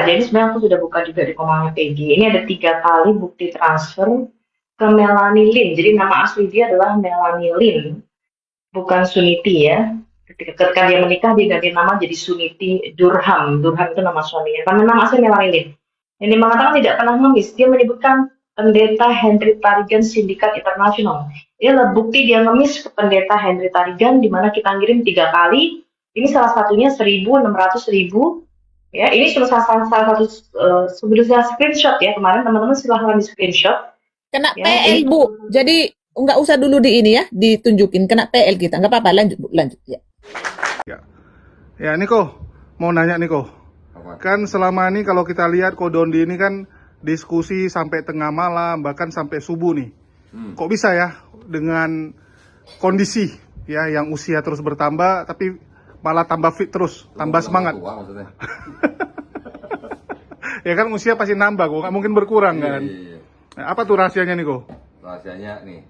Jadi sebenarnya aku sudah buka juga di Komangnya PG. Ini ada 3 kali bukti transfer ke Melanie Lin. Jadi nama asli dia adalah Melanie Lin, bukan Suniti ya. Ketika dia menikah, dia ganti nama jadi Suniti Durham. Durham itu nama suaminya. Karena nama asli Melanie Lin. Yang dia mengatakan tidak pernah ngemis. Dia menyebutkan pendeta Henry Tarigan Sindikat Internasional. Ini adalah bukti dia ngemis ke pendeta Henry Tarigan, di mana kita ngirim 3 kali. Ini salah satunya 1.600.000. Ya, ini cuma salah satu sebelumnya screenshot ya kemarin, teman-teman silahkan di screenshot. Kena Ya, PL, ini Bu. Jadi nggak usah dulu di ini ya, ditunjukin. Kena PL kita. Nggak apa-apa, lanjut, Bu. Lanjut. Ya. Ya, ya Niko, mau nanya Niko. Kan selama ini kalau kita lihat Kodondi ini kan diskusi sampai tengah malam, bahkan sampai subuh nih. Kok bisa ya dengan kondisi ya yang usia terus bertambah, tapi malah tambah fit terus, tambah semangat. Tua, maksudnya. Ya kan usia pasti nambah, kok nggak mungkin berkurang kan. Iya. Nah, apa tuh rahasianya Niko? Rahasianya nih,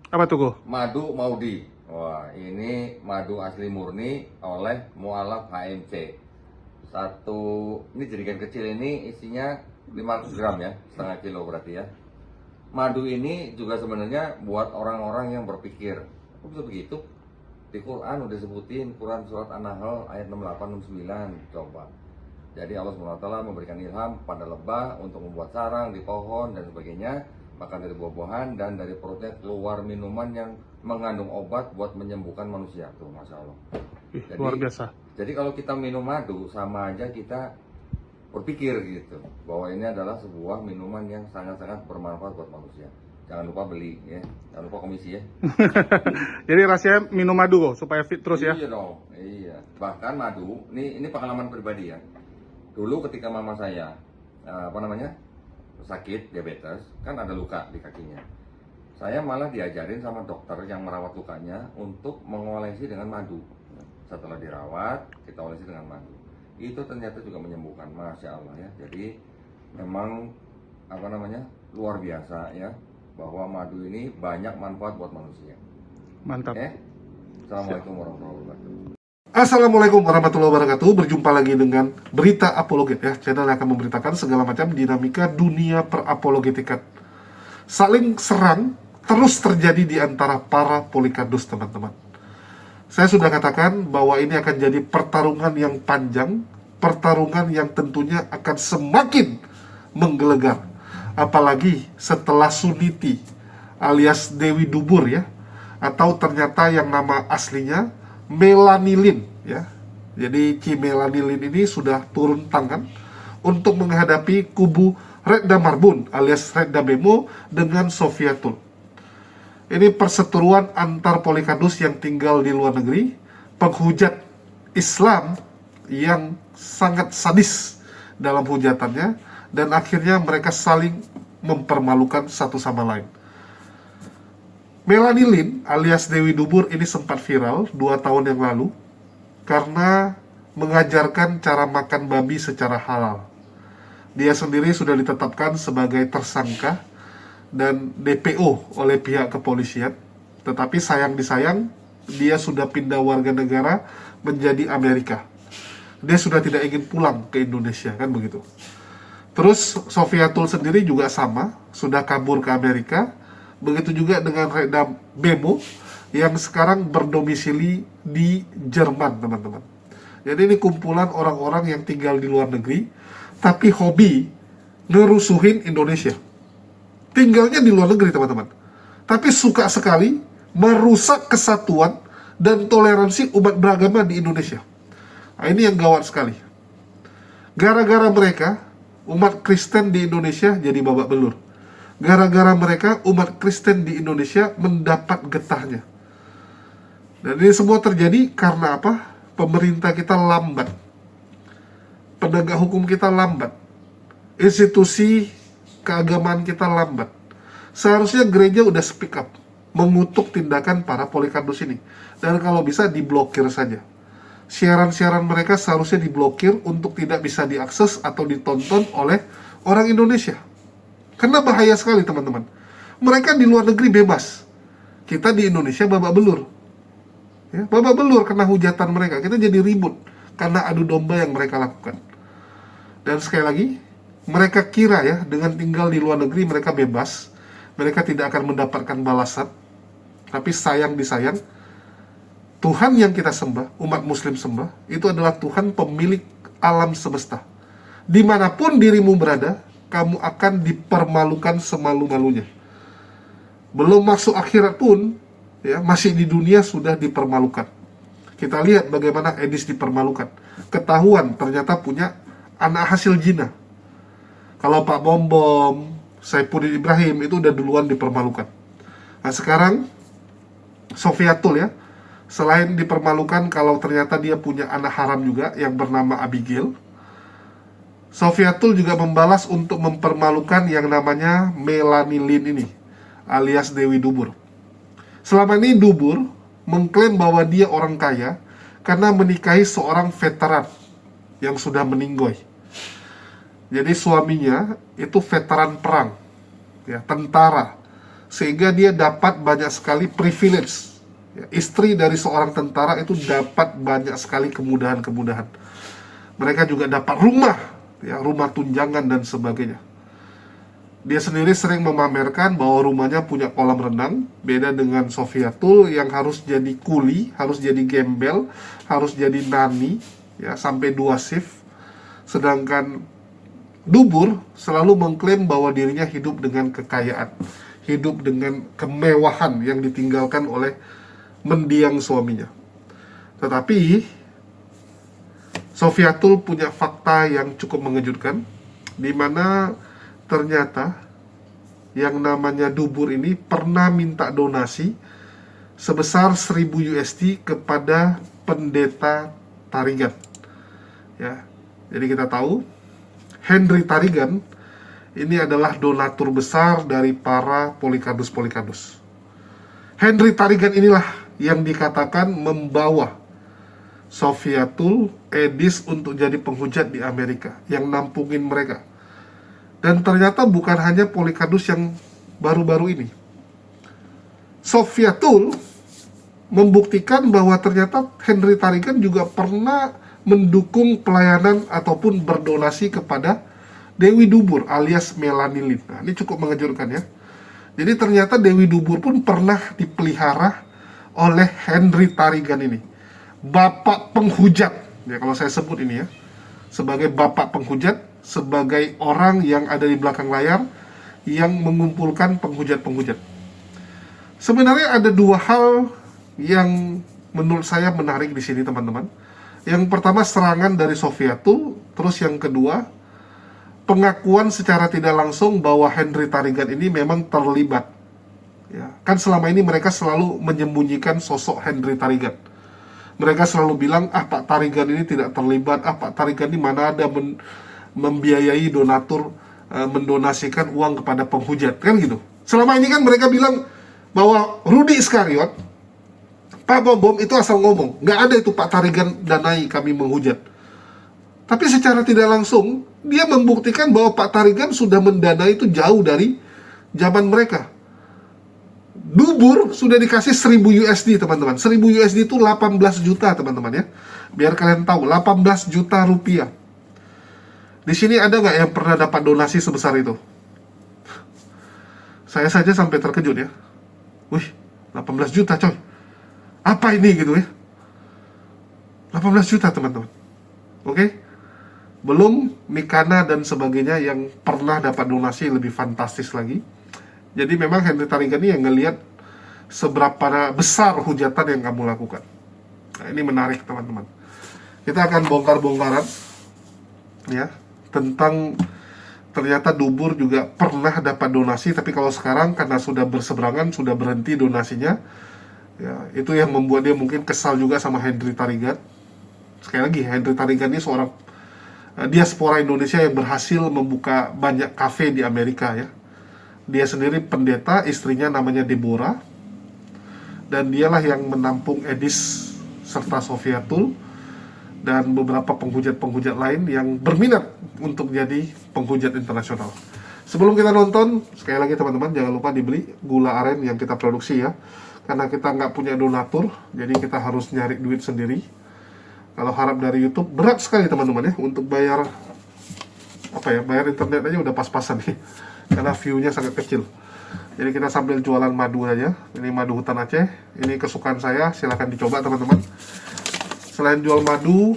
Apa tuh Ko? madu Maudi. Wah, ini madu asli murni oleh mualaf HMC. Ini jerigen kecil ini isinya 500 gram ya, setengah kilo berarti ya. Madu ini juga sebenarnya buat orang-orang yang berpikir, kok bisa begitu? Di Quran udah sebutin, Quran surat An-Nahl ayat 68-69, coba. Jadi Allah SWT memberikan ilham pada lebah untuk membuat sarang di pohon dan sebagainya, makan dari buah-buahan, dan dari perutnya keluar minuman yang mengandung obat buat menyembuhkan manusia. Tuh, Masya Allah. Ih, luar biasa. Jadi kalau kita minum madu, sama aja kita berpikir gitu, bahwa ini adalah sebuah minuman yang sangat-sangat bermanfaat buat manusia. Jangan lupa beli ya, jangan lupa komisi ya. Jadi rasanya minum madu kok supaya fit terus ya. Iya dong, iya. Bahkan madu, ini pengalaman pribadi ya. Dulu ketika mama saya sakit diabetes, kan ada luka di kakinya. Saya malah diajarin sama dokter yang merawat lukanya untuk mengolesi dengan madu. Setelah dirawat, kita olesi dengan madu. Itu ternyata juga menyembuhkan, Masya Allah ya. Jadi memang luar biasa ya, bahwa madu ini banyak manfaat buat manusia. Mantap. Assalamualaikum warahmatullahi wabarakatuh. Assalamualaikum warahmatullahi wabarakatuh. Berjumpa lagi dengan Berita Apologet ya, channel yang akan memberitakan segala macam dinamika dunia perapologetikan. Saling serang terus terjadi di antara para polikardus, teman-teman. Saya sudah katakan bahwa ini akan jadi pertarungan yang panjang, pertarungan yang tentunya akan semakin menggelegar. Apalagi setelah Suniti alias Dewi Dubur ya, atau ternyata yang nama aslinya Melanie Lin ya. Jadi Ci Melanie Lin ini sudah turun tangan untuk menghadapi kubu Redda Marbun alias Redda Bemo dengan Sofiatul. Ini perseteruan antar polikardus yang tinggal di luar negeri, penghujat Islam yang sangat sadis dalam hujatannya, dan akhirnya mereka saling mempermalukan satu sama lain. Melanie Lin alias Dewi Dubur ini sempat viral 2 tahun yang lalu karena mengajarkan cara makan babi secara halal. Dia sendiri sudah ditetapkan sebagai tersangka dan DPO oleh pihak kepolisian. Tetapi sayang disayang, dia sudah pindah warga negara menjadi Amerika. Dia sudah tidak ingin pulang ke Indonesia, kan begitu. Terus Sofiatul sendiri juga sama, sudah kabur ke Amerika. Begitu juga dengan Redda Bemo yang sekarang berdomisili di Jerman, teman-teman. Jadi ini kumpulan orang-orang yang tinggal di luar negeri, tapi hobi ngerusuhin Indonesia. Tinggalnya di luar negeri, teman-teman, tapi suka sekali merusak kesatuan dan toleransi umat beragama di Indonesia. Nah, ini yang gawat sekali. Gara-gara mereka, umat Kristen di Indonesia jadi babak belur. Gara-gara mereka, umat Kristen di Indonesia mendapat getahnya. Dan ini semua terjadi karena apa? Pemerintah kita lambat. Penegak hukum kita lambat. Institusi keagamaan kita lambat. Seharusnya gereja udah speak up, mengutuk tindakan para polikardus ini. Dan kalau bisa diblokir saja. Siaran-siaran mereka seharusnya diblokir untuk tidak bisa diakses atau ditonton oleh orang Indonesia. Karena bahaya sekali, teman-teman. Mereka di luar negeri bebas. Kita di Indonesia babak belur. Ya, babak belur kena hujatan mereka. Kita jadi ribut karena adu domba yang mereka lakukan. Dan sekali lagi, mereka kira ya, dengan tinggal di luar negeri mereka bebas, mereka tidak akan mendapatkan balasan. Tapi sayang disayang, Tuhan yang kita sembah, umat muslim sembah, itu adalah Tuhan pemilik alam semesta. Dimanapun dirimu berada, kamu akan dipermalukan semalu-malunya. Belum masuk akhirat pun, ya, masih di dunia sudah dipermalukan. Kita lihat bagaimana Edis dipermalukan. Ketahuan ternyata punya anak hasil zina. Kalau Pak Bom Bom, Saifuddin Ibrahim itu udah duluan dipermalukan. Nah sekarang Sofiatul ya, selain dipermalukan kalau ternyata dia punya anak haram juga yang bernama Abigail, Sofiatul juga membalas untuk mempermalukan yang namanya Melanie Lin ini, alias Dewi Dubur. Selama ini Dubur mengklaim bahwa dia orang kaya karena menikahi seorang veteran yang sudah meninggoy. Jadi suaminya itu veteran perang, ya, tentara, sehingga dia dapat banyak sekali privilege. Ya, istri dari seorang tentara itu dapat banyak sekali kemudahan-kemudahan. Mereka juga dapat rumah, ya, rumah tunjangan dan sebagainya. Dia sendiri sering memamerkan bahwa rumahnya punya kolam renang, beda dengan Sofiatul yang harus jadi kuli, harus jadi gembel, harus jadi nani, ya, sampai 2 shift. Sedangkan Dubur selalu mengklaim bahwa dirinya hidup dengan kekayaan, hidup dengan kemewahan yang ditinggalkan oleh mendiang suaminya. Tetapi Sofiatul punya fakta yang cukup mengejutkan, di mana ternyata yang namanya Dubur ini pernah minta donasi sebesar 1000 USD kepada pendeta Tarigan. Ya, jadi kita tahu Henry Tarigan ini adalah donatur besar dari para Polycarpus. Henry Tarigan inilah yang dikatakan membawa Sofiatul, Edis untuk jadi penghujat di Amerika, yang nampungin mereka. Dan ternyata bukan hanya Polycarpus yang baru-baru ini. Sofiatul membuktikan bahwa ternyata Henry Tarigan juga pernah mendukung pelayanan ataupun berdonasi kepada Dewi Dubur alias Melanie Lin. Nah, ini cukup mengejutkan ya. Jadi ternyata Dewi Dubur pun pernah dipelihara oleh Henry Tarigan ini, bapak penghujat. Ya kalau saya sebut ini ya, sebagai bapak penghujat, sebagai orang yang ada di belakang layar yang mengumpulkan penghujat-penghujat. Sebenarnya ada 2 hal yang menurut saya menarik di sini teman-teman. Yang pertama serangan dari Sofiatul, terus yang kedua pengakuan secara tidak langsung bahwa Henry Tarigan ini memang terlibat. Ya, kan selama ini mereka selalu menyembunyikan sosok Henry Tarigan. Mereka selalu bilang, Pak Tarigan ini tidak terlibat, Pak Tarigan ini mana ada membiayai donatur, mendonasikan uang kepada penghujat, kan gitu. Selama ini kan mereka bilang bahwa Rudy Iskariot, Pak Bom Bom itu asal ngomong, nggak ada itu Pak Tarigan danai kami menghujat. Tapi secara tidak langsung, dia membuktikan bahwa Pak Tarigan sudah mendanai itu jauh dari zaman mereka. Dubur sudah dikasih 1000 USD teman-teman. 1000 USD itu 18 juta teman-teman ya. Biar kalian tahu, 18 juta rupiah. Di sini ada nggak yang pernah dapat donasi sebesar itu? Saya saja sampai terkejut ya. Wih, 18 juta coy. Apa ini gitu ya? 18 juta teman-teman. Oke? Belum Mikana dan sebagainya yang pernah dapat donasi lebih fantastis lagi. Jadi memang Henry Tarigan ini yang ngelihat seberapa besar hujatan yang kamu lakukan. Nah, ini menarik teman-teman. Kita akan bongkar-bongkaran ya tentang ternyata Dubur juga pernah dapat donasi, tapi kalau sekarang karena sudah berseberangan, sudah berhenti donasinya. Ya, itu yang membuat dia mungkin kesal juga sama Henry Tarigan. Sekali lagi, Henry Tarigan ini seorang diaspora Indonesia yang berhasil membuka banyak kafe di Amerika ya. Dia sendiri pendeta, istrinya namanya Deborah, dan dialah yang menampung Edis serta Sofiatul dan beberapa penghujat-penghujat lain yang berminat untuk jadi penghujat internasional. Sebelum kita nonton, sekali lagi teman-teman jangan lupa dibeli gula aren yang kita produksi ya, karena kita nggak punya donatur, jadi kita harus nyari duit sendiri. Kalau harap dari YouTube berat sekali teman-teman ya untuk bayar apa ya, bayar internet aja udah pas-pasan nih karena view-nya sangat kecil. Jadi kita sambil jualan madu aja. Ini madu hutan Aceh, ini kesukaan saya, silahkan dicoba teman-teman. Selain jual madu,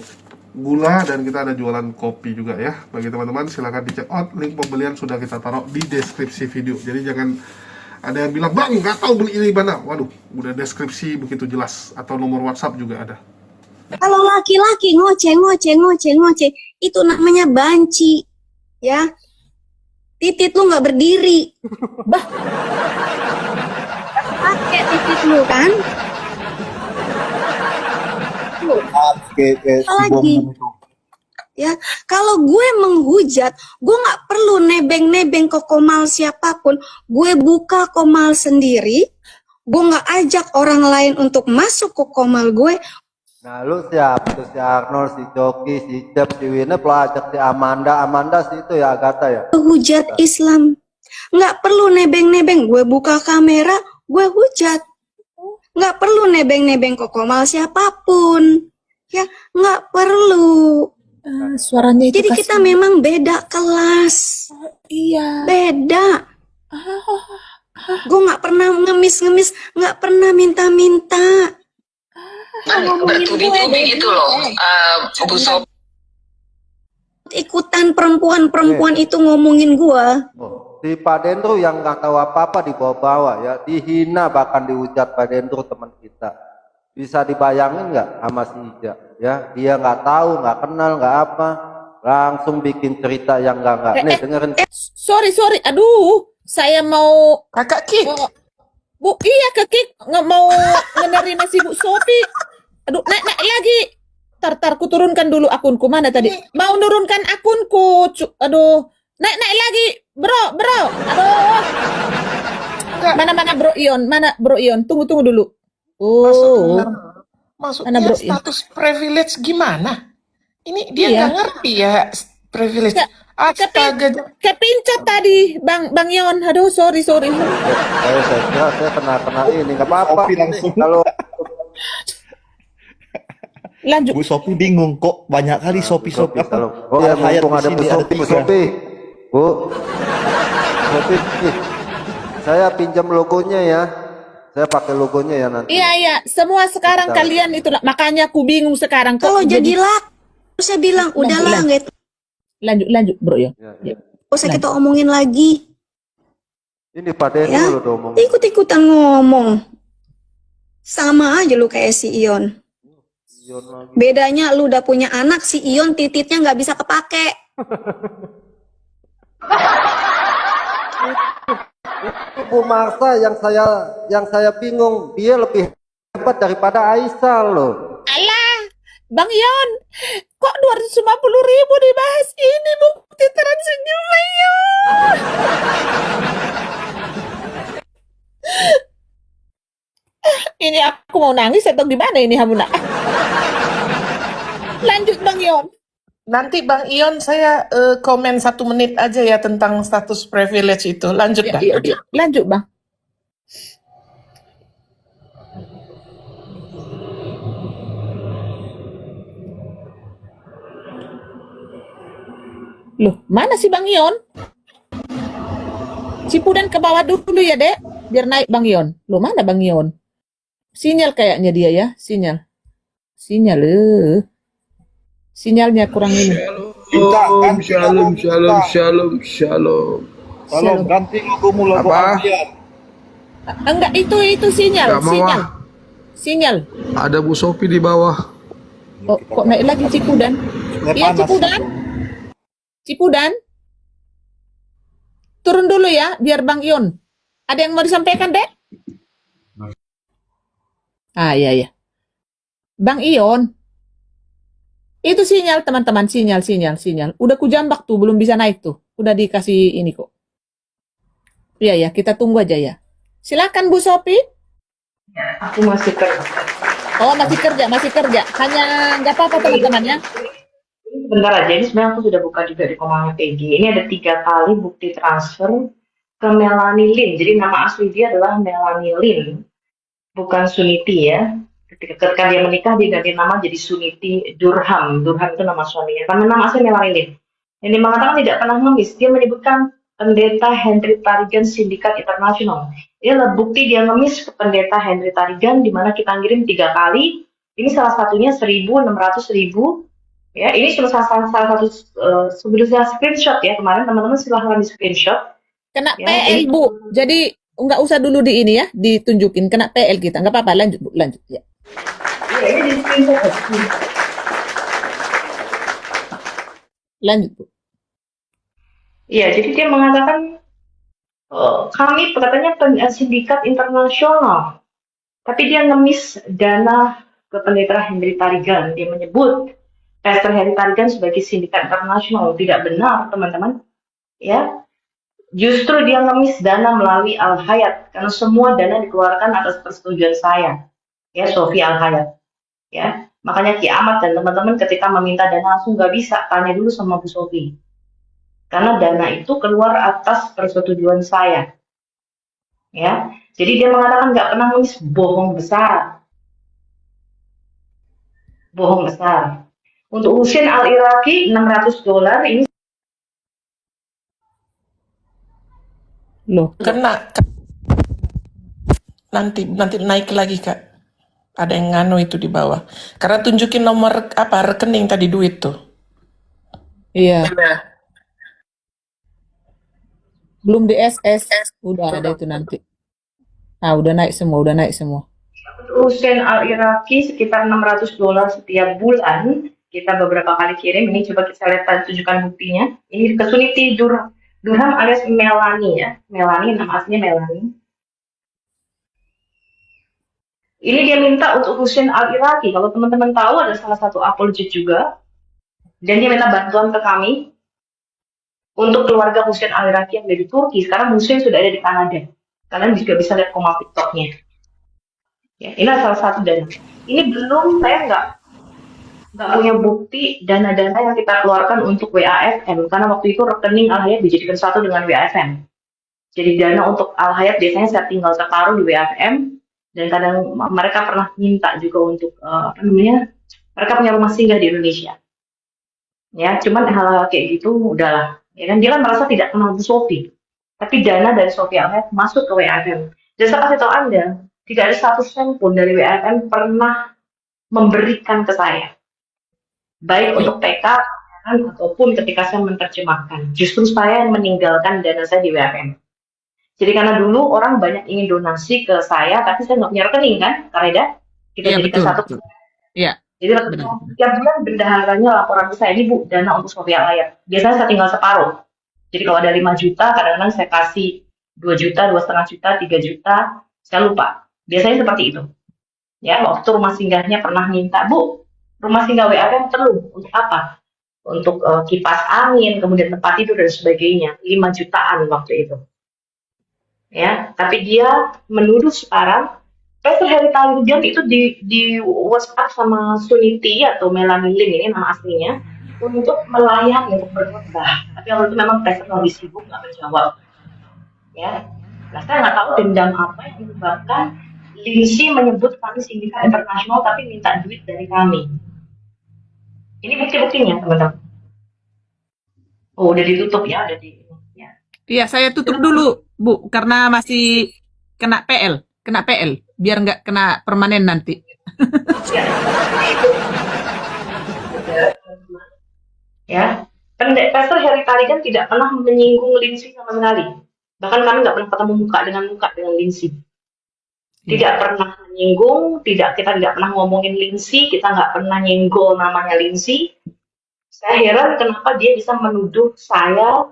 gula, dan kita ada jualan kopi juga ya. Bagi teman-teman silahkan di check out, link pembelian sudah kita taruh di deskripsi video. Jadi jangan ada yang bilang, bang nggak tahu beli ini mana. Waduh, udah deskripsi begitu jelas, atau nomor WhatsApp juga ada. Kalau laki-laki ngoceh, itu namanya banci, ya. Titit lu nggak berdiri. Bah, pakai titit lu kan? Apalagi, ya. Kalau gue menghujat, gue nggak perlu nebeng-nebeng ke komal siapapun. Gue buka komal sendiri. Gue nggak ajak orang lain untuk masuk ke komal gue. Nah lu siapa tuh, si Arnold, si Joki, si Jeb, si Wina, pelajak si Amanda si itu ya, Agatha ya. Hujat Islam, nggak perlu nebeng-nebeng. Gue buka kamera, gue hujat. Nggak perlu nebeng-nebeng ke komal siapapun, ya nggak perlu. Suaranya itu Jadi kita memang beda kelas, iya. beda. Gue nggak pernah ngemis-ngemis, nggak pernah minta-minta. Bertubi-tubi gitu loh, Bu Sob. Ikutan perempuan itu ngomongin gua. Oh, si Pak Dendro yang nggak tahu apa-apa dibawa-bawa ya, dihina bahkan dihujat Pak Dendro teman kita. Bisa dibayangin nggak sama si Ija? Ya, dia nggak tahu, nggak kenal, nggak apa, langsung bikin cerita yang nggak. Nih dengerin. Sorry, aduh, saya mau Kakak Ki, Bu, iya kekik nggak mau menerima si Bu Sophie. Aduh, naik lagi. Tar, ku turunkan dulu akunku. Mana tadi? Mau nurunkan akunku. Aduh, naik lagi. Bro. Aduh. Mana Bro Ion? Mana Bro Ion? Tunggu dulu. Oh. maksudnya Bro? status privilege gimana? Ini dia Iya. nggak ngerti ya privilege. Nggak, Astaga, Kepincet tadi, Bang Ion. Aduh, sorry. Saya kira saya kena ini nggak apa-apa. Kalau Lanjut. Bu Sophie bingung kok banyak kali Sophie apa? oh ya, Hayat mumpung di ada sini Bu ada Sophie, Bu tiga. Sophie. Bu Sophie, saya pinjam logonya ya. Saya pakai logonya ya nanti. Iya. Semua sekarang Kita- kalian itu makanya aku bingung sekarang. Kok Kalau jadi laku, saya bilang udahlah, nggak lanjut Bro Ion. Ya. usah kita omongin lagi. Ini Pak Dendro Ya. loh ngomong. Ikut-ikutan ngomong. Sama aja lu kayak si Ion. Ion lagi. Bedanya lu udah punya anak, si Ion tititnya nggak bisa kepake. Itu Bu Marsa yang saya bingung, dia lebih hebat daripada Aisyah loh. Alah, Bang Ion, kok 250.000 dibahas? Ini bukti tersenyum, Ion. Ini aku mau nangis atau gimana ini Hamuna? Lanjut Bang Ion. nanti Bang Ion saya komen 1 menit aja ya tentang status privilege itu. Lanjut dah. Iya. Lanjut Bang. Loh, mana sih Bang Ion? Cipudan ke bawah dulu ya, Dek. Biar naik Bang Ion. Loh, mana Bang Ion? Sinyal kayaknya dia ya, sinyal. Sinyalnya kurang ini. Shalom. Tolong ganti logo Apa? Alfian. Enggak, itu sinyal. Nggak mau ah. Sinyal. Ada Bu Sophie di bawah. Oh, kok naik lagi Cipudan? Iya, Cipudan. Turun dulu ya, biar Bang Ion. Ada yang mau disampaikan, Dek? Ah, iya. Bang Ion. Itu sinyal, teman-teman. Sinyal. Udah kujambak tuh, belum bisa naik tuh. Udah dikasih ini kok. Iya, kita tunggu aja ya. Silakan Bu Sophie. Aku masih kerja. Oh, masih kerja. Hanya nggak apa-apa teman-teman ya. Bentar aja, ini sebenarnya aku sudah buka juga di komalnya PG. Ini ada 3 kali bukti transfer ke Melanie Lin. Jadi nama asli dia adalah Melanie Lin, bukan Suniti ya. Ketika dia menikah, dia ganti nama jadi Suniti Durham. Durham itu nama suaminya. Nama asli Melanie Lin. Yang dia mengatakan tidak pernah ngemis. Dia menyebutkan pendeta Henry Tarigan Sindikat Internasional. Ini adalah bukti dia ngemis ke pendeta Henry Tarigan, di mana kita ngirim 3 kali. Ini salah satunya 1.600.000. Ya, ini cuma salah satu sebelumnya screenshot ya kemarin, teman-teman silahkan di screenshot. Kena Ya, PL, ini Bu. Jadi nggak usah dulu di ini ya, ditunjukin. Kena PL kita. Nggak apa-apa, lanjut, Bu. Lanjut. Ya. ya, ini di screenshot. Lanjut, Bu. Iya, jadi dia mengatakan kami katanya sindikat internasional, tapi dia ngemis dana ke pendeta Henry Tarigan. Dia menyebut Pastor Henry Tarigan sebagai sindikat internasional. Tidak benar, teman-teman. Ya, justru dia ngemis dana melalui Al Hayat, karena semua dana dikeluarkan atas persetujuan saya, ya, Sofi Al Hayat. Ya, makanya Kiamat dan teman-teman ketika meminta dana langsung nggak bisa, tanya dulu sama Bu Sofi. Karena dana itu keluar atas persetujuan saya. Ya, jadi dia mengatakan nggak pernah ngemis, bohong besar. Bohong besar. Untuk Husain Al-Iraqi $600 ini Loh. Kena nanti naik lagi Kak. Ada yang ngano itu di bawah. Karena tunjukin nomor apa rekening tadi duit tuh. Iya. Belum di SS. Udah ada itu nanti. Ah, udah naik semua, udah naik semua. untuk Husain Al-Iraqi sekitar $600 setiap bulan. Kita beberapa kali kirim. Ini coba kita lihat, tunjukkan buktinya. Ini ke Suniti Durham alias Melani ya. Melani, nama aslinya Melani. Ini dia minta untuk Husain Al-Iraqi. Kalau teman-teman tahu, ada salah satu apologet juga. Dan dia minta bantuan ke kami untuk keluarga Husain Al-Iraqi yang ada di Turki. Sekarang Husain sudah ada di Kanada. Kalian juga bisa lihat koma TikToknya. Ya, ini salah satu dana. Ini belum, saya nggak punya bukti dana-dana yang kita keluarkan untuk WAFM. Karena waktu itu rekening Al Hayat dijadikan satu dengan WAFM. Jadi dana untuk Al Hayat biasanya saya tinggal taruh di WAFM. Dan kadang mereka pernah minta juga untuk mereka punya rumah singgah di Indonesia. Ya, cuman hal-hal kayak gitu udahlah. Ya kan, dia kan merasa tidak kenal Bu Sofi. Tapi dana dari Sofi Al-Hayat masuk ke WAFM. Dan saya kasih tahu Anda, tidak ada 1 sen pun dari WAFM pernah memberikan ke saya. Baik untuk TK ataupun ketika saya menerjemahkan. Justru saya yang meninggalkan dana saya di WAFM. Jadi karena dulu orang banyak ingin donasi ke saya, tapi saya nggak punya rekening kan, Kareda? Kita Iya, jadikan betul, satu. betul. Iya. Jadi tiap bulan bendaharanya laporan ke saya, ini Bu, dana untuk Sofi Al-Hayat. Biasanya saya tinggal separuh. Jadi kalau ada 5 juta, kadang-kadang saya kasih 2 juta, 2,5 juta, 3 juta, saya lupa. Biasanya seperti itu. Ya, waktu rumah singgahnya pernah minta, Bu, rumah singgah WAFM perlu untuk apa? Untuk kipas angin, kemudian tempat tidur dan sebagainya. 5 jutaan waktu itu. Ya, tapi dia menuduh sekarang Pastor Henry Tarigan itu di WhatsApp sama Suniti atau Melanie Lin, ini nama aslinya, untuk melayani, untuk berkhotbah. Tapi waktu itu memang Pastor lagi sibuk nggak menjawab. Ya, nah saya nggak tahu dendam apa yang menyebabkan Lindsay menyebut kami sindikat internasional tapi minta duit dari kami. Ini bukti-buktinya, teman-teman. Oh, udah ditutup ya, udah di. Ya. Iya, saya tutup dulu, Bu, karena masih kena PL, biar nggak kena permanen nanti. Ya, Pastor Henry Tarigan tidak pernah menyinggung Lindsay sama sekali. Bahkan kami nggak pernah ketemu muka dengan Lindsay. Tidak pernah menyinggung, kita tidak pernah ngomongin Lindsay, kita nggak pernah nyenggol namanya Lindsay. Saya heran kenapa dia bisa menuduh saya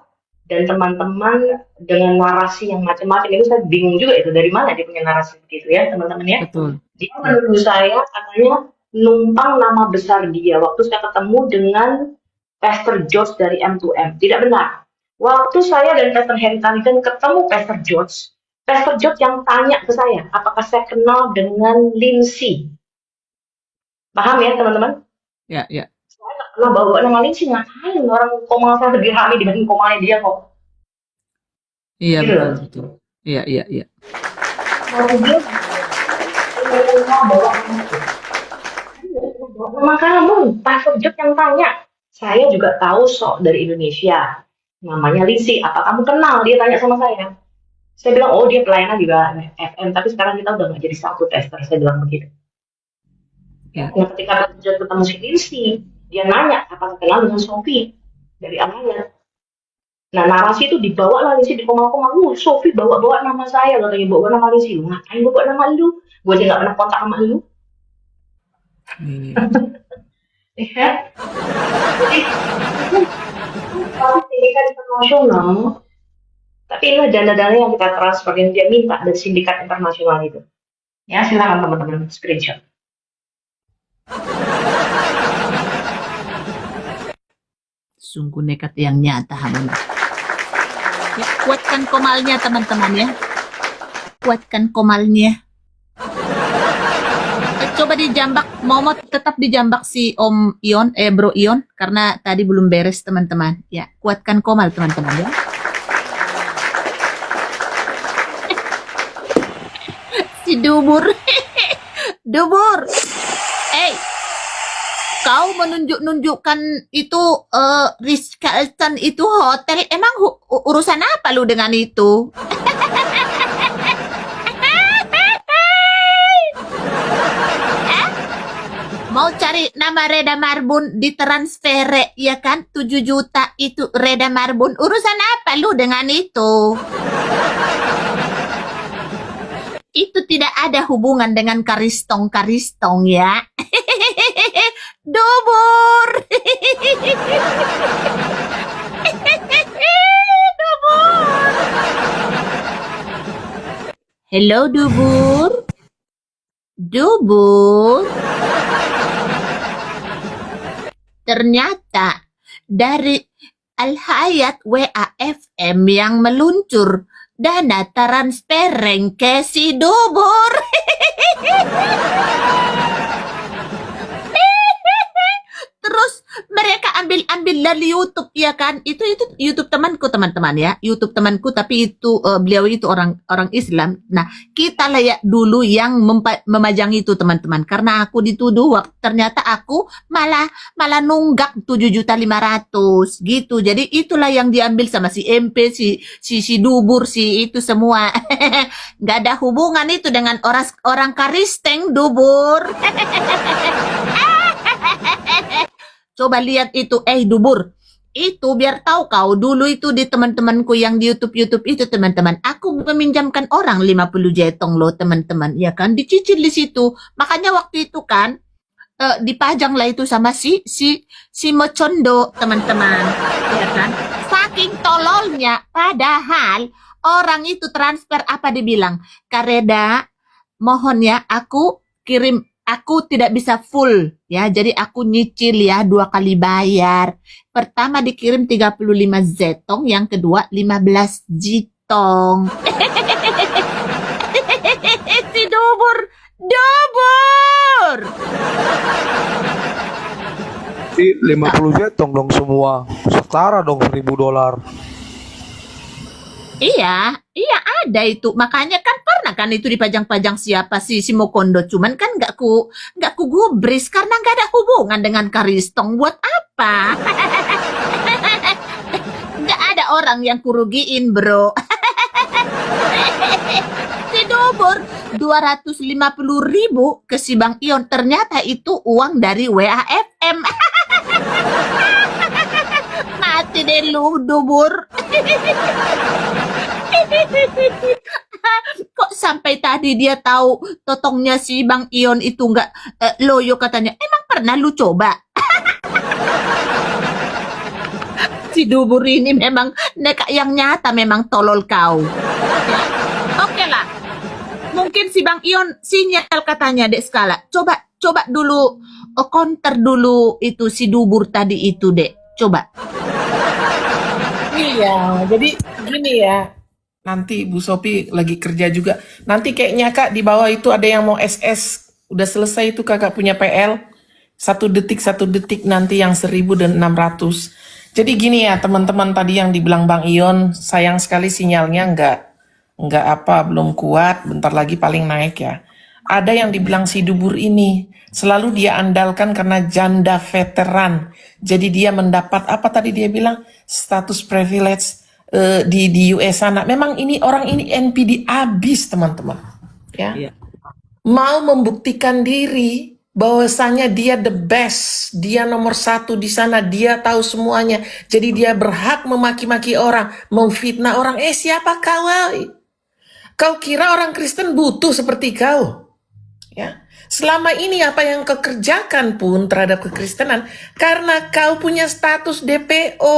dan teman-teman dengan narasi yang macam-macam. Itu saya bingung juga itu dari mana dia punya narasi begitu ya teman-teman ya. Betul. Dia menuduh saya katanya numpang nama besar dia waktu saya ketemu dengan Pastor George dari M2M. Tidak benar. Waktu saya dan Pastor Henry Tarigan ketemu Pastor George yang tanya ke saya apakah saya kenal dengan Lindsay. Paham ya teman-teman? Ya, ya. Saya nggak pernah bawa nama Lindsay, ngapain orang koma saya lebih rame dibanding komanya dia kok. Iya, Gitu. betul. Iya, iya, iya. Kalau dia bawa nama kamu, Pastor George yang tanya. Saya juga tahu sok dari Indonesia. Namanya Lisi. Apa kamu kenal? Dia tanya sama saya. Saya bilang, oh dia pelayanan di FM, tapi sekarang kita udah nggak jadi satu tester. Saya bilang begitu. Ya. Nah, ketika ketemu si Lisi, dia nanya, apakah kenal dengan Sophie dari Alliance. Nah, narasi itu dibawa lah Lisi di komal-komal. Sophie bawa-bawa nama saya, katanya bawa nama Lisi. Lu ngapain bawa nama lu? Gue aja nggak pernah kontak sama lu. Ya. Jadi, kalau sindikat internasional, tapi inilah dana-dana yang kita transfer yang dia minta dari sindikat internasional itu. Ya, silakan teman-teman screenshot. Sungguh nekat yang nyata, Bunda. Ya, kuatkan komalnya, teman-teman ya. Kuatkan komalnya. Coba dijambak, mau tetap dijambak si Om Ion, Bro Ion, karena tadi belum beres, teman-teman. Ya, kuatkan komal, teman-teman ya. Si Dubur. Dubur. Kau menunjukkan itu Ritz-Carlton itu hotel, emang urusan apa lu dengan itu? Mau cari nama Reda Marbun ditransfer ya kan? 7 juta itu Reda Marbun, urusan apa lu dengan itu? Itu tidak ada hubungan dengan karistong ya. Dubur. Dubur. Hello Dubur. Dubur. Ternyata dari Al-Hayat WAFM yang meluncur dana transferring ke si Dubur. Terus mereka ambil dari YouTube ya kan? Itu YouTube temanku, teman-teman ya. YouTube temanku, tapi itu beliau itu orang Islam. Nah, kita layak dulu yang memajang itu, teman-teman. Karena aku dituduh ternyata aku malah nunggak 7.500.000 gitu. Jadi itulah yang diambil sama si MP, si Dubur, si itu semua. Nggak ada hubungan itu dengan orang Karisteng, Dubur. Coba lihat itu, Dubur. Itu biar tahu kau, dulu itu di teman-temanku yang di YouTube itu, teman-teman. Aku meminjamkan orang 50 jetong loh, teman-teman. Ya kan, dicicil di situ. Makanya waktu itu kan, dipajang lah itu sama si Mocondo, teman-teman. Ya kan, saking tololnya. Padahal orang itu transfer apa dibilang? Kareda, mohon ya, aku kirim. Aku tidak bisa full ya, jadi aku nyicil ya 2 kali bayar. Pertama dikirim 35 zetong, yang kedua 15 jitong. Si Dubur. Si 50 jetong dong semua. Setara dong $1.000. Iya ada itu. Makanya kan pernah kan itu dipajang-pajang siapa si Mokondo. Cuman kan nggak ku gubris karena nggak ada hubungan dengan Karistong. Buat apa? Nggak ada orang yang kurugiin, bro. Si Dubur 250.000 ke si Bang Ion. Ternyata itu uang dari WAFM. Mati deh lu, Dubur. Kok sampai tadi dia tahu totongnya si Bang Ion itu nggak loyo katanya. Emang pernah lu coba? Si Dubur ini memang neka yang nyata, memang tolol kau. Ya. Oke lah. Mungkin si Bang Ion sinyal katanya, Dek Skala. Coba dulu counter dulu itu si Dubur tadi itu, Dek. Coba. Iya, jadi gini ya. Nanti Bu Sophie lagi kerja juga. Nanti kayaknya Kak di bawah itu ada yang mau SS. Udah selesai itu Kakak punya PL. 1 detik nanti yang 1.600. Jadi gini ya teman-teman, tadi yang dibilang Bang Ion, sayang sekali sinyalnya belum kuat. Bentar lagi paling naik ya. Ada yang dibilang si Dubur ini selalu dia andalkan karena janda veteran. Jadi dia mendapat apa tadi dia bilang status privilege di US sana. Memang ini orang ini NPD abis teman-teman. Ya. Iya. Mau membuktikan diri bahwasanya dia the best, dia nomor satu di sana, dia tahu semuanya. Jadi dia berhak memaki-maki orang, memfitnah orang. Siapa kau? Kau kira orang Kristen butuh seperti kau? Ya. Selama ini apa yang kau kerjakan pun terhadap kekristenan karena kau punya status DPO.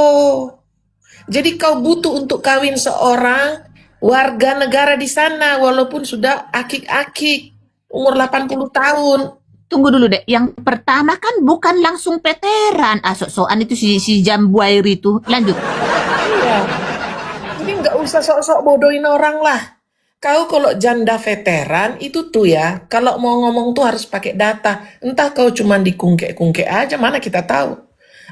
Jadi kau butuh untuk kawin seorang warga negara di sana walaupun sudah akik-akik umur 80 tahun. Tunggu dulu deh, yang pertama kan bukan langsung veteran. Sok-sokan itu si Jambuair itu. Lanjut. Iya. Jadi nggak usah sok-sok bodohin orang lah. Kau kalau janda veteran itu tuh ya, kalau mau ngomong tuh harus pakai data. Entah kau cuma dikungkek-kungkek aja, mana kita tahu.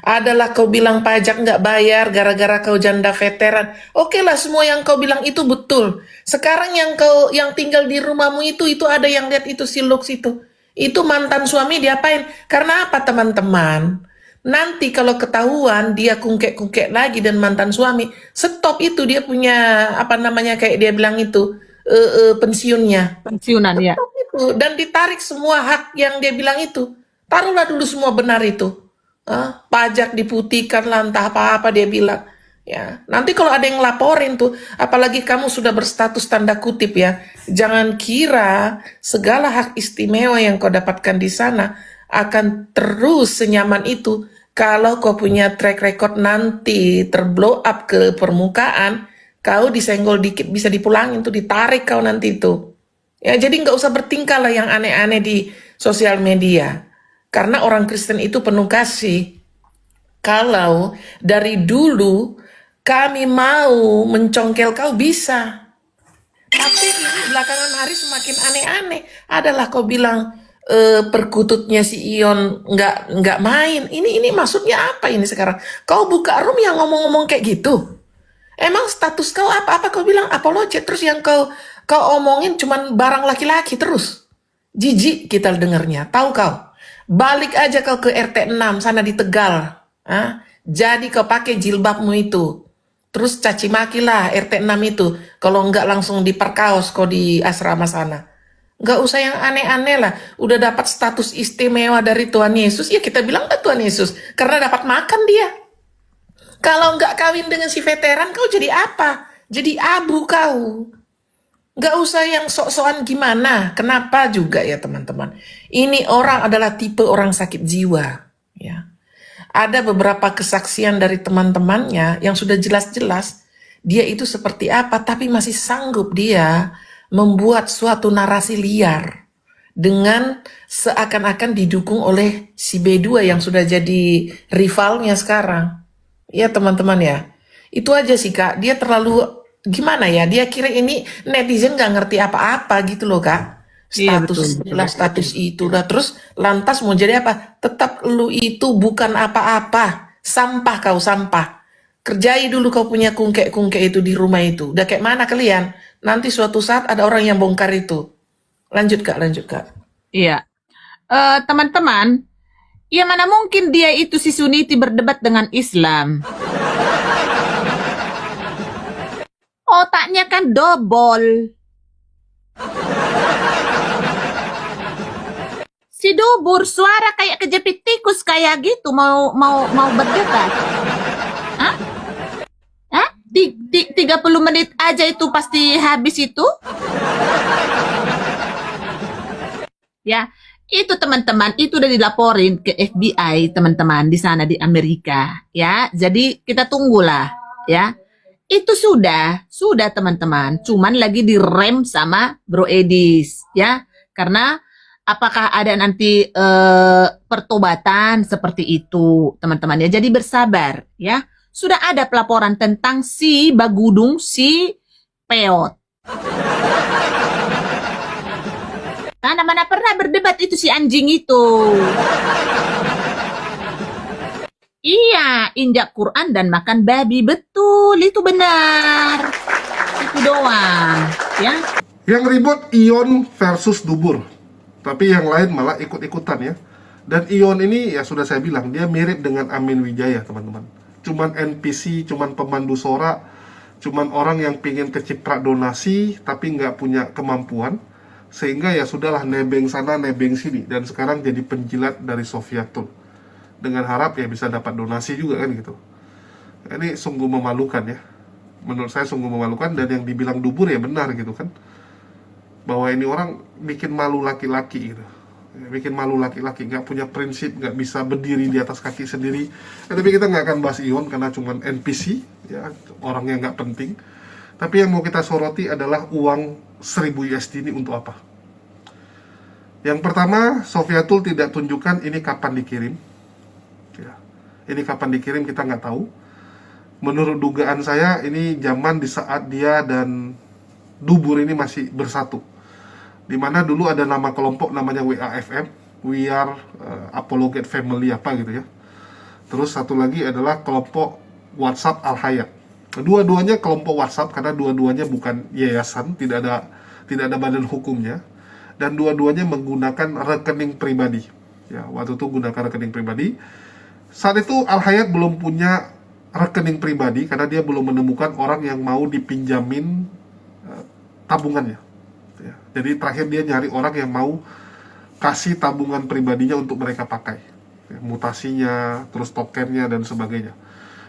Adalah kau bilang pajak nggak bayar gara-gara kau janda veteran. Oke lah, semua yang kau bilang itu betul. Sekarang yang tinggal di rumahmu itu ada yang lihat itu si Lux itu. Itu mantan suami diapain? Karena apa teman-teman? Nanti kalau ketahuan dia kungkek-kungkek lagi dan mantan suami, stop itu dia punya apa namanya kayak dia bilang itu pensiunnya. Pensiunan ya. Stop itu dan ditarik semua hak yang dia bilang itu. Taruhlah dulu semua benar itu. Pajak diputihkan lah entah apa-apa dia bilang. Ya, nanti kalau ada yang laporin tuh, apalagi kamu sudah berstatus tanda kutip ya, jangan kira segala hak istimewa yang kau dapatkan di sana akan terus senyaman itu. Kalau kau punya track record nanti terblow up ke permukaan, kau disenggol dikit bisa dipulangin tuh, ditarik kau nanti itu. Ya, jadi nggak usah bertingkah lah yang aneh-aneh di sosial media. Karena orang Kristen itu penuh kasih. Kalau dari dulu kami mau mencongkel kau bisa. Tapi ini belakangan hari semakin aneh-aneh. Adalah kau bilang perkututnya si Ion nggak main. Ini maksudnya apa ini sekarang? Kau buka room yang ngomong-ngomong kayak gitu. Emang status kau apa kau bilang apologet terus yang kau omongin cuman barang laki-laki terus. Jijik kita dengarnya. Tahu kau? Balik aja kau ke RT 6 sana di Tegal. Jadi kau pakai jilbabmu itu. Terus caci maki lah RT 6 itu. Kalau enggak langsung diperkaos kau di asrama sana. Enggak usah yang aneh-aneh lah. Udah dapat status istimewa dari Tuhan Yesus. Ya kita bilang Tuhan Yesus. Karena dapat makan dia. Kalau enggak kawin dengan si veteran kau jadi apa? Jadi abu kau. Enggak usah yang sok-sokan gimana. Kenapa juga ya teman-teman. Ini orang adalah tipe orang sakit jiwa. Ya. Ada beberapa kesaksian dari teman-temannya yang sudah jelas-jelas dia itu seperti apa, tapi masih sanggup dia membuat suatu narasi liar dengan seakan-akan didukung oleh si B2 yang sudah jadi rivalnya sekarang. Ya teman-teman ya, itu aja sih Kak, dia terlalu gimana ya, dia kira ini netizen gak ngerti apa-apa gitu loh Kak. Status Iya, betul. status itu dah terus lantas mau jadi apa? Tetap lu itu bukan apa-apa, sampah kau sampah. Kerjai dulu kau punya kungkek-kungkek itu di rumah itu. Udah kayak mana kalian? Nanti suatu saat ada orang yang bongkar itu. Lanjut Kak. Iya. Teman-teman, ya mana mungkin dia itu si Suniti berdebat dengan Islam. Otaknya kan dobol. Si Dubur suara kayak kejepit tikus kayak gitu mau berdebat. Hah? 30 menit aja itu pasti habis itu? Ya, itu teman-teman, itu udah dilaporin ke FBI teman-teman di sana di Amerika, ya. Jadi kita tunggulah, ya. Itu sudah teman-teman. Cuman lagi direm sama Bro Edis, ya. Karena apakah ada nanti pertobatan seperti itu, teman-teman ya. Jadi bersabar, ya. Sudah ada pelaporan tentang si Bagudung, si Peot. Mana pernah berdebat itu si anjing itu. Iya, injak Quran dan makan babi. Betul, itu benar. Itu doang, ya. Yang ribut Ion versus Dubur. Tapi yang lain malah ikut-ikutan ya. Dan Ion ini ya sudah saya bilang, dia mirip dengan Amin Wijaya teman-teman. Cuman NPC, cuman pemandu sorak, cuman orang yang pingin keciprat donasi tapi nggak punya kemampuan. Sehingga ya sudahlah nebeng sana nebeng sini. Dan sekarang jadi penjilat dari Sofiatul. Dengan harap ya bisa dapat donasi juga kan gitu. Ini sungguh memalukan ya. Menurut saya sungguh memalukan, dan yang dibilang dubur ya benar gitu kan. Bahwa ini orang bikin malu laki-laki gitu. Bikin malu laki-laki, nggak punya prinsip, nggak bisa berdiri di atas kaki sendiri. Tapi kita nggak akan bahas Ion karena cuma NPC, ya, orang yang nggak penting. Tapi yang mau kita soroti adalah uang 1000 USD ini untuk apa? Yang pertama, Sofiatul tidak tunjukkan ini kapan dikirim. Ya, ini kapan dikirim kita nggak tahu. Menurut dugaan saya, ini zaman di saat dia dan Dubur ini masih bersatu. Dimana dulu ada nama kelompok namanya WAFM, We Are Apologate Family apa gitu ya. Terus satu lagi adalah kelompok WhatsApp Al Hayat. Dua-duanya kelompok WhatsApp karena dua-duanya bukan yayasan, tidak ada badan hukumnya, dan dua-duanya menggunakan rekening pribadi. Ya, waktu itu gunakan rekening pribadi. Saat itu Al Hayat belum punya rekening pribadi karena dia belum menemukan orang yang mau dipinjamin tabungannya. Ya, jadi terakhir dia nyari orang yang mau kasih tabungan pribadinya untuk mereka pakai. Ya, mutasinya, terus tokennya dan sebagainya.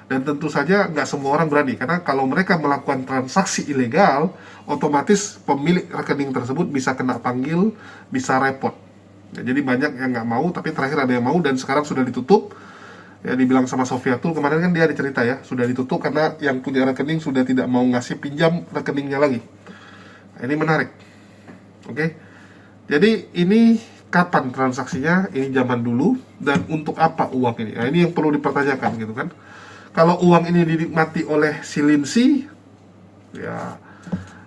Dan tentu saja nggak semua orang berani, karena kalau mereka melakukan transaksi ilegal, otomatis pemilik rekening tersebut bisa kena panggil, bisa repot. Ya, jadi banyak yang nggak mau, tapi terakhir ada yang mau dan sekarang sudah ditutup. Ya, dibilang sama Sofiatul, kemarin kan dia ada cerita ya, sudah ditutup karena yang punya rekening sudah tidak mau ngasih pinjam rekeningnya lagi. Nah, ini menarik. Oke. Jadi ini kapan transaksinya? Ini zaman dulu, dan untuk apa uang ini? Nah, ini yang perlu dipertanyakan gitu kan. Kalau uang ini dinikmati oleh si Lindsay, ya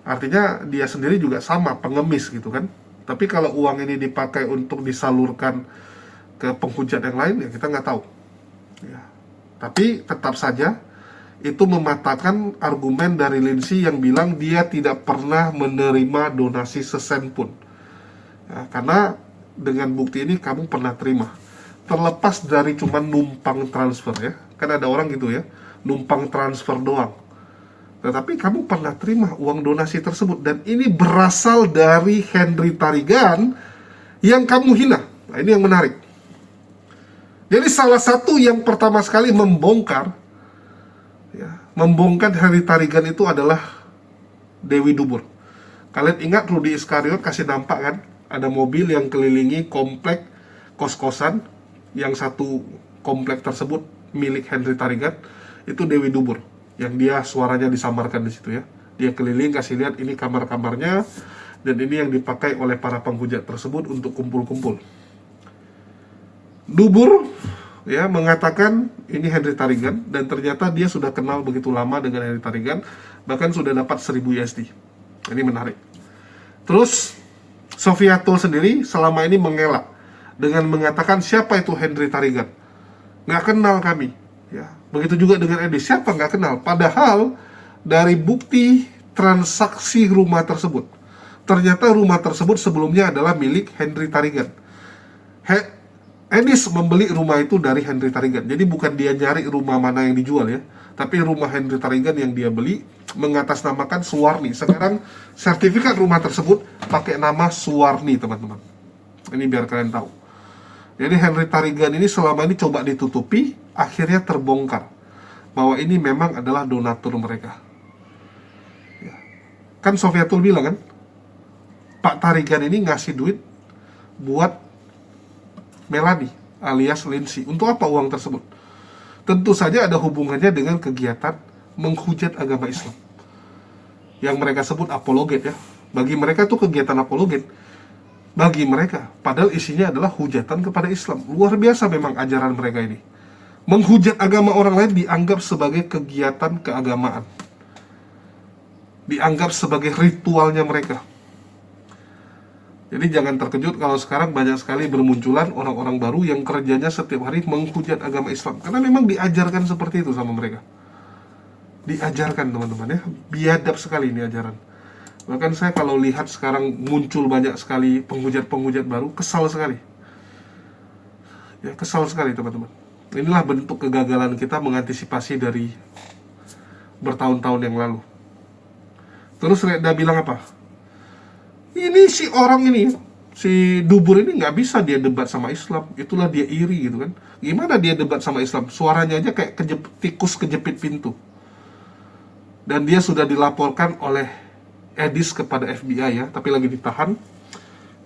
artinya dia sendiri juga sama pengemis gitu kan. Tapi kalau uang ini dipakai untuk disalurkan ke penghujat yang lain, ya kita nggak tahu. Ya. Tapi tetap saja itu mematahkan argumen dari Lindsay yang bilang dia tidak pernah menerima donasi sesen pun. Ya, karena dengan bukti ini kamu pernah terima. Terlepas dari cuma numpang transfer ya. Kan ada orang gitu ya, numpang transfer doang. Tetapi kamu pernah terima uang donasi tersebut, dan ini berasal dari Henry Tarigan yang kamu hina. Nah, ini yang menarik. Jadi salah satu yang pertama sekali membongkar Henry Tarigan itu adalah Dewi Dubur. Kalian ingat Rudy Iskariot kasih nampak kan? Ada mobil yang kelilingi komplek kos-kosan, yang satu komplek tersebut milik Henry Tarigan, itu Dewi Dubur, yang dia suaranya disamarkan di situ ya. Dia keliling kasih lihat ini kamar-kamarnya, dan ini yang dipakai oleh para penghujat tersebut untuk kumpul-kumpul. Dubur ya mengatakan ini Henry Tarigan, dan ternyata dia sudah kenal begitu lama dengan Henry Tarigan, bahkan sudah dapat 1000 USD. Ini menarik. Terus Sofiatul sendiri selama ini mengelak dengan mengatakan siapa itu Henry Tarigan, nggak kenal kami ya. Begitu juga dengan Edi, siapa nggak kenal. Padahal dari bukti transaksi rumah tersebut, ternyata rumah tersebut sebelumnya adalah milik Henry Tarigan. Edis membeli rumah itu dari Henry Tarigan. Jadi bukan dia nyari rumah mana yang dijual ya, tapi rumah Henry Tarigan yang dia beli mengatasnamakan Suwarni. Sekarang sertifikat rumah tersebut pakai nama Suwarni, teman-teman. Ini biar kalian tahu. Jadi Henry Tarigan ini selama ini coba ditutupi, akhirnya terbongkar bahwa ini memang adalah donatur mereka. Ya. Kan Sofiatul bilang kan, Pak Tarigan ini ngasih duit buat Melanie alias Lindsay. Untuk apa uang tersebut? Tentu saja ada hubungannya dengan kegiatan menghujat agama Islam yang mereka sebut apologet ya. Bagi mereka itu kegiatan apologet. Bagi mereka, padahal isinya adalah hujatan kepada Islam. Luar biasa memang ajaran mereka ini. Menghujat agama orang lain dianggap sebagai kegiatan keagamaan, dianggap sebagai ritualnya mereka. Jadi jangan terkejut kalau sekarang banyak sekali bermunculan orang-orang baru yang kerjanya setiap hari menghujat agama Islam. Karena memang diajarkan seperti itu sama mereka. Diajarkan teman-teman ya. Biadab sekali ini ajaran. Bahkan saya kalau lihat sekarang muncul banyak sekali penghujat-penghujat baru, kesal sekali. Ya, kesal sekali teman-teman. Inilah bentuk kegagalan kita mengantisipasi dari bertahun-tahun yang lalu. Terus Reda bilang apa? Ini si orang ini, si Dubur ini nggak bisa dia debat sama Islam. Itulah dia iri gitu kan. Gimana dia debat sama Islam? Suaranya aja kayak tikus kejepit pintu. Dan dia sudah dilaporkan oleh Edis kepada FBI ya, tapi lagi ditahan.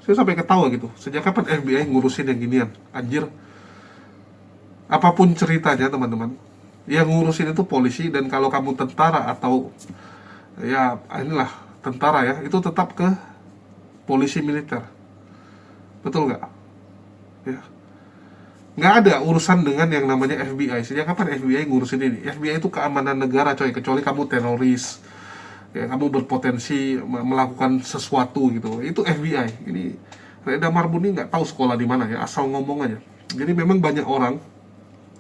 Saya sampai ketawa gitu. Sejak kapan FBI ngurusin yang ginian? Anjir. Apapun ceritanya teman-teman, yang ngurusin itu polisi, dan kalau kamu tentara atau ya inilah tentara ya, itu tetap ke polisi militer. Betul nggak? Ya. Nggak ada urusan dengan yang namanya FBI. Sejak kapan FBI ngurusin ini? FBI itu keamanan negara coy, kecuali kamu teroris, ya, kamu berpotensi melakukan sesuatu gitu. Itu FBI. Ini Reda Marbun ini nggak tahu sekolah di mana ya, asal ngomong aja. Jadi memang banyak orang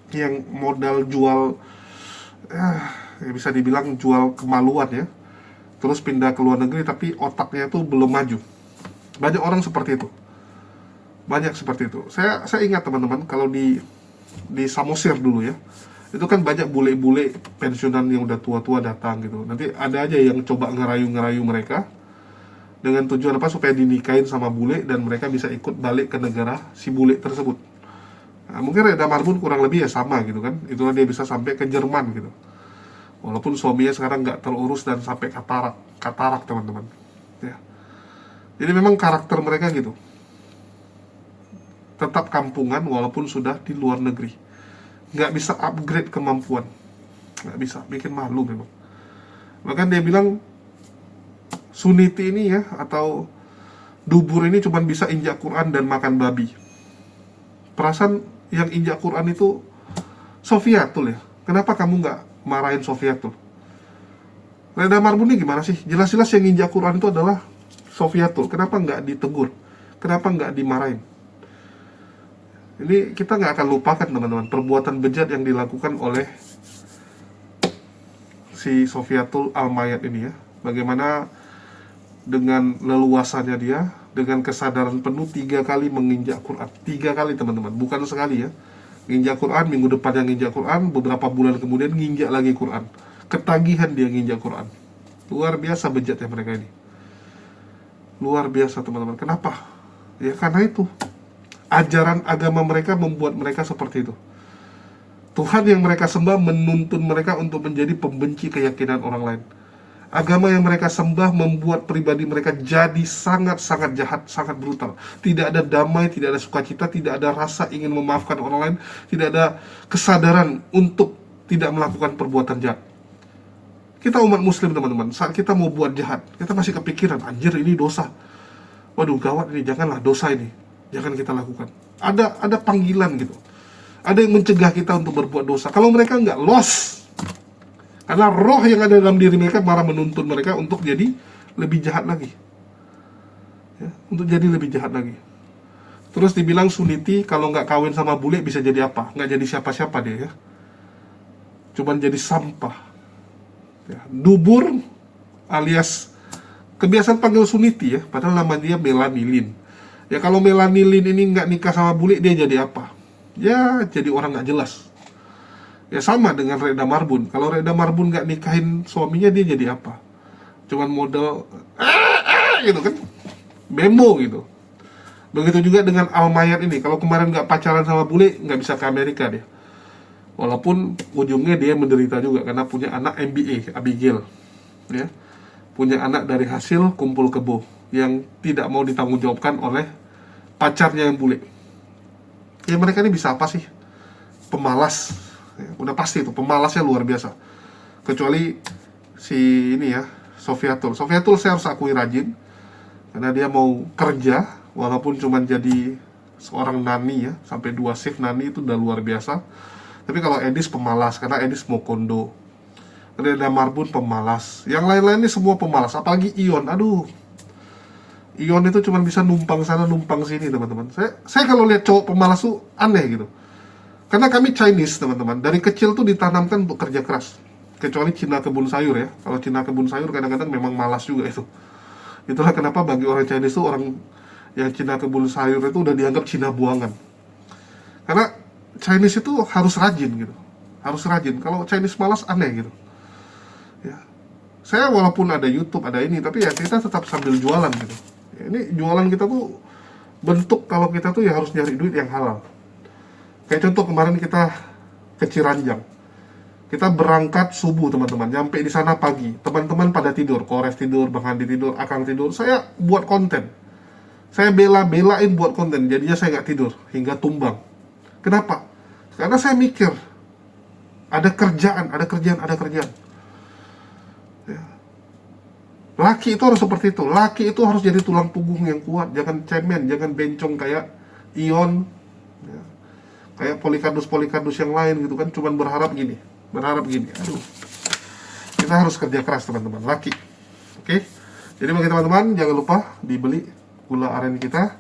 yang modal jual, ya bisa dibilang jual kemaluan ya, terus pindah ke luar negeri tapi otaknya itu belum maju. Banyak orang seperti itu. Banyak seperti itu. Saya ingat teman-teman, kalau di Samosir dulu ya, itu kan banyak bule-bule pensiunan yang udah tua-tua datang gitu. Nanti ada aja yang coba ngerayu-ngerayu mereka dengan tujuan apa? Supaya dinikahin sama bule dan mereka bisa ikut balik ke negara si bule tersebut. Nah, mungkin Reda Marbun kurang lebih ya sama gitu kan. Itulah dia bisa sampai ke Jerman gitu. Walaupun suaminya sekarang nggak terurus dan sampai katarak teman-teman. Ya. Jadi memang karakter mereka gitu. Tetap kampungan walaupun sudah di luar negeri. Nggak bisa upgrade kemampuan. Nggak bisa, bikin malu memang. Bahkan dia bilang Suniti ini ya, atau Dubur ini cuma bisa injak Quran dan makan babi. Perasaan yang injak Quran itu Sofiatul ya. Kenapa kamu nggak marahin Sofiatul? Reda Marbun ini gimana sih? Jelas-jelas yang injak Quran itu adalah Sofiatul. Kenapa nggak ditegur? Kenapa nggak dimarahin? Ini kita nggak akan lupakan teman-teman perbuatan bejat yang dilakukan oleh si Sofiatul Al-Mayat ini ya. Bagaimana dengan leluasannya dia, dengan kesadaran penuh 3 kali menginjak Quran. 3 kali teman-teman, bukan sekali ya. Nginjak Quran, minggu depan yang nginjak Quran, beberapa bulan kemudian nginjak lagi Quran. Ketagihan dia nginjak Quran. Luar biasa bejatnya mereka ini. Luar biasa teman-teman. Kenapa? Ya karena itu. Ajaran agama mereka membuat mereka seperti itu. Tuhan yang mereka sembah menuntun mereka untuk menjadi pembenci keyakinan orang lain. Agama yang mereka sembah membuat pribadi mereka jadi sangat-sangat jahat, sangat brutal. Tidak ada damai, tidak ada sukacita, tidak ada rasa ingin memaafkan orang lain, tidak ada kesadaran untuk tidak melakukan perbuatan jahat. Kita umat muslim teman-teman, saat kita mau buat jahat, kita masih kepikiran, anjir ini dosa. Waduh gawat ini, janganlah dosa ini, jangan kita lakukan. Ada panggilan gitu. Ada yang mencegah kita untuk berbuat dosa. Kalau mereka nggak lost, karena roh yang ada dalam diri mereka marah menuntun mereka untuk jadi lebih jahat lagi. Ya, untuk jadi lebih jahat lagi. Terus dibilang Suniti kalau nggak kawin sama bule bisa jadi apa? Nggak jadi siapa-siapa dia ya. Cuman jadi sampah. Ya, Dubur alias kebiasaan panggil Suniti ya, padahal nama dia Melanie Lin. Ya kalau Melanie Lin ini nggak nikah sama bule dia jadi apa? Ya jadi orang nggak jelas. Ya sama dengan Reda Marbun. Kalau Reda Marbun nggak nikahin suaminya dia jadi apa? Cuman modal gitu kan, bemo gitu. Begitu juga dengan Al-Mayat ini. Kalau kemarin nggak pacaran sama bule nggak bisa ke Amerika dia. Walaupun ujungnya dia menderita juga karena punya anak MBA, Abigail, ya, punya anak dari hasil kumpul kebo yang tidak mau ditanggungjawabkan oleh pacarnya yang bule. Ya mereka ini bisa apa sih? Pemalas. Ya, udah pasti itu pemalasnya luar biasa. Kecuali si ini ya, Sofiatul. Sofiatul saya harus akui rajin karena dia mau kerja walaupun cuma jadi seorang nani ya, sampai 2 shift nani itu udah luar biasa. Tapi kalau Edis pemalas karena Edis mau kondo. Reda Marbun pemalas. Yang lain-lain ini semua pemalas, apalagi Ion. Aduh. Ion itu cuma bisa numpang sana numpang sini teman-teman. Saya kalau lihat cowok pemalas tuh aneh gitu. Karena kami Chinese teman-teman, dari kecil tuh ditanamkan untuk kerja keras. Kecuali Cina kebun sayur ya. Kalau Cina kebun sayur kadang-kadang memang malas juga itu. Itulah kenapa bagi orang Chinese itu, orang yang Cina kebun sayur itu udah dianggap Cina buangan. Karena Chinese itu harus rajin gitu. Harus rajin. Kalau Chinese malas, aneh gitu. Ya. Saya walaupun ada YouTube, ada ini, tapi ya kita tetap sambil jualan gitu. Ya, ini jualan kita tuh bentuk kalau kita tuh ya harus nyari duit yang halal. Kayak contoh kemarin kita ke Ciranjang. Kita berangkat subuh teman-teman, nyampe di sana pagi. Teman-teman pada tidur, Kores tidur, Bang Handi tidur, Akang tidur. Saya buat konten. Saya bela-belain buat konten, jadinya saya nggak tidur hingga tumbang. Kenapa? Karena saya mikir ada kerjaan. Ya. Laki itu harus seperti itu. Laki itu harus jadi tulang punggung yang kuat, jangan cemen, jangan bencong kayak Ion, ya. Kayak polikardus yang lain gitu kan, cuman berharap gini. Aduh. Kita harus kerja keras teman-teman, laki. Oke? Jadi bagi teman-teman jangan lupa dibeli gula aren kita,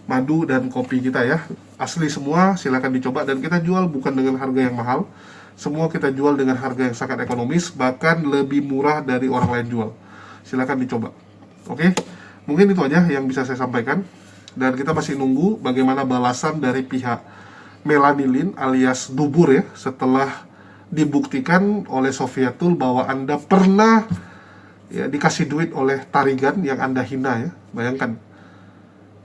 madu dan kopi kita ya. Asli semua, silakan dicoba, dan kita jual bukan dengan harga yang mahal. Semua kita jual dengan harga yang sangat ekonomis, bahkan lebih murah dari orang lain jual. Silakan dicoba. Oke? Mungkin itu aja yang bisa saya sampaikan, dan kita masih nunggu bagaimana balasan dari pihak Melanie Lin alias Dubur ya, setelah dibuktikan oleh Sofiatul bahwa Anda pernah ya dikasih duit oleh Tarigan yang Anda hina ya. Bayangkan,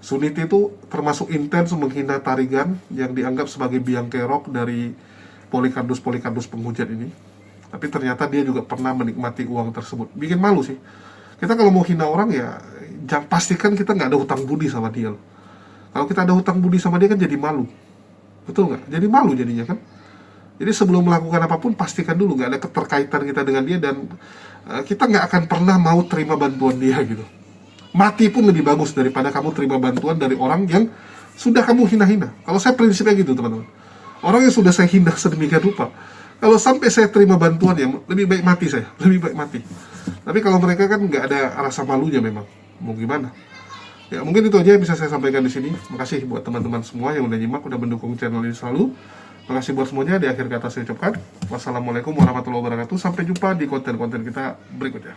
Suniti itu termasuk intens menghina Tarigan yang dianggap sebagai biang kerok dari polikardus penghujat ini. Tapi ternyata dia juga pernah menikmati uang tersebut. Bikin malu sih. Kita kalau mau hina orang ya jangan, pastikan kita nggak ada hutang budi sama dia loh. Kalau kita ada hutang budi sama dia kan jadi malu. Betul nggak? Jadi malu jadinya kan. Jadi sebelum melakukan apapun, pastikan dulu nggak ada keterkaitan kita dengan dia, dan kita nggak akan pernah mau terima bantuan dia gitu. Mati pun lebih bagus daripada kamu terima bantuan dari orang yang sudah kamu hina-hina. Kalau saya prinsipnya gitu teman-teman. Orang yang sudah saya hina sedemikian rupa, kalau sampai saya terima bantuan ya lebih baik mati saya, lebih baik mati. Tapi kalau mereka kan nggak ada rasa malunya memang, mau gimana? Ya mungkin itu aja yang bisa saya sampaikan di sini. Makasih buat teman-teman semua yang udah nyimak, udah mendukung channel ini selalu. Makasih buat semuanya. Di akhir kata saya ucapkan wassalamualaikum warahmatullahi wabarakatuh. Sampai jumpa di konten-konten kita berikutnya.